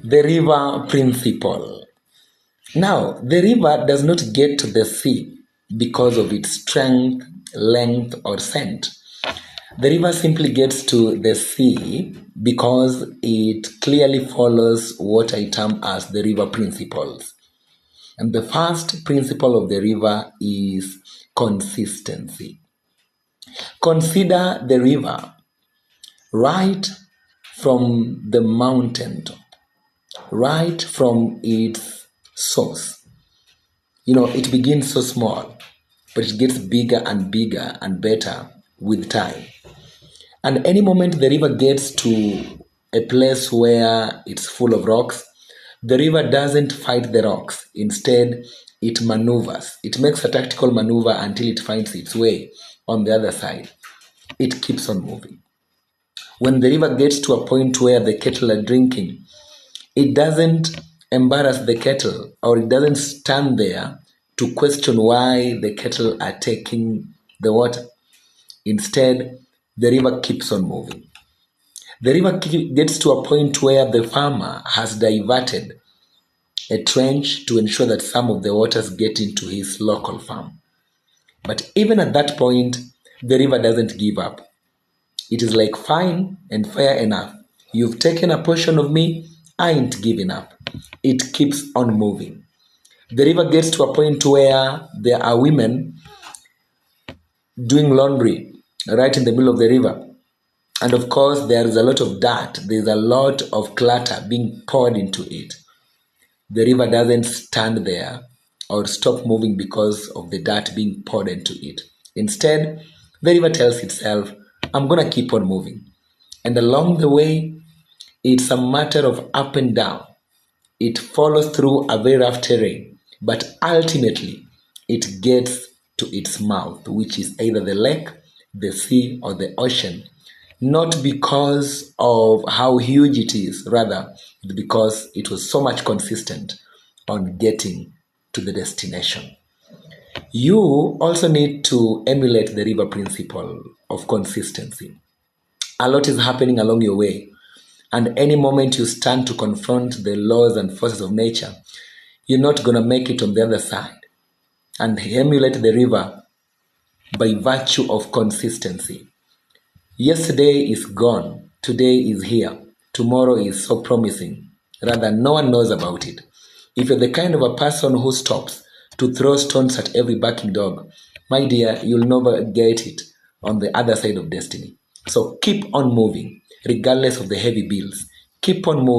The river principle. Now, the river does not get to the sea because of its strength, length, or scent. The river simply gets to the sea because it clearly follows what I term as the river principles. And the first principle of the river is consistency. Consider the river right from the mountain top, right from its source. It begins so small, but it gets bigger and bigger and better with time. And any moment the river gets to a place where it's full of rocks, the river doesn't fight the rocks. Instead, it maneuvers. It makes a tactical maneuver until it finds its way on the other side. It keeps on moving. When the river gets to a point where the cattle are drinking, it doesn't embarrass the cattle, or it doesn't stand there to question why the cattle are taking the water. Instead, the river keeps on moving. The river gets to a point where the farmer has diverted a trench to ensure that some of the waters get into his local farm. But even at that point, the river doesn't give up. It is like, fine and fair enough. You've taken a portion of me, I ain't giving up. It keeps on moving. The river gets to a point where there are women doing laundry right in the middle of the river. And of course, there is a lot of dirt. There's a lot of clutter being poured into it. The river doesn't stand there or stop moving because of the dirt being poured into it. Instead, the river tells itself, I'm going to keep on moving. And along the way, it's a matter of up and down. It follows through a very rough terrain, but ultimately, it gets to its mouth, which is either the lake, the sea, or the ocean. Not because of how huge it is, rather, because it was so much consistent on getting to the destination. You also need to emulate the river principle of consistency. A lot is happening along your way, and any moment you stand to confront the laws and forces of nature, you're not going to make it on the other side. And emulate the river by virtue of consistency. Yesterday is gone, today is here, tomorrow is so promising. Rather, no one knows about it. If you're the kind of a person who stops to throw stones at every barking dog, my dear, you'll never get it on the other side of destiny. So keep on moving, regardless of the heavy bills. Keep on moving.